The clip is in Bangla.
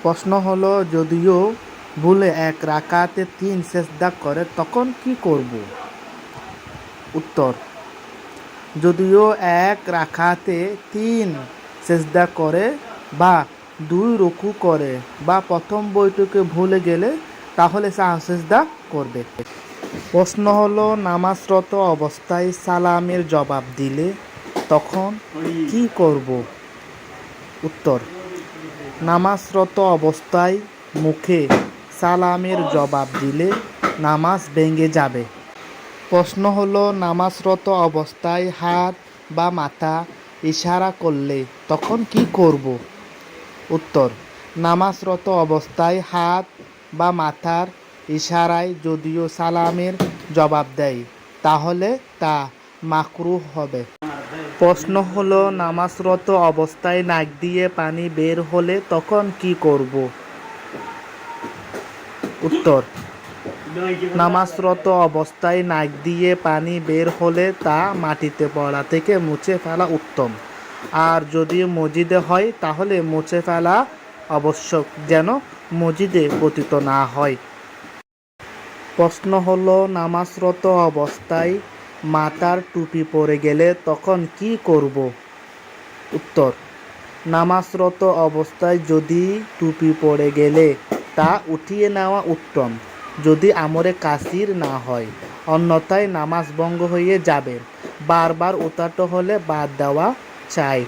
প্রশ্ন হলো, যদিও ভুলে এক রাকাতে 3 সেজদা করে তখন কি করব? উত্তর, যদিও এক রাকাতে 3 সেজদা করে বা 2 রুকু করে বা প্রথম বৈঠকে ভুলে গেলে তাহলে সেজদা করবে। প্রশ্ন হলো, নামাজরত অবস্থায় সালামের জবাব দিলে তখন কি করব? উত্তর, নামাজরত অবস্থায় মুখে সালামের জবাব দিলে নামাজ ভেঙে যাবে। প্রশ্ন হলো, নামাজরত অবস্থায় হাত বা মাথা ইশারা করলে তখন কি করব? উত্তর, নামাজরত অবস্থায় হাত বা মাথার ইশারায় যদিও সালামের জবাব দেয় তাহলে তা মাকরুহ হবে। প্রশ্ন হলো, নামাজরত অবস্থায় নাক দিয়ে পানি বের হলে তখন কি করব? উত্তর, নামাজরত অবস্থায় নাক দিয়ে পানি বের হলে তা মাটিতে পড়া থেকে মুছে ফেলা উত্তম। আর যদি মসজিদে হয় তাহলে মুছে ফেলা আবশ্যক, যেন মসজিদে পতিত না হয়। প্রশ্ন হলো, নামাজরত অবস্থায় মাথার টুপি পরে গেলে তখন কি করব? উত্তর, নামাজরত অবস্থায় যদি টুপি পরে গেলে তা উঠিয়ে নেওয়া উত্তম, যদি আমরে কাসির না হয়, অন্যথায় নামাজ ভঙ্গ হয়ে যাবে। বারবার উতারতে হলে বাদ দেওয়া চাই।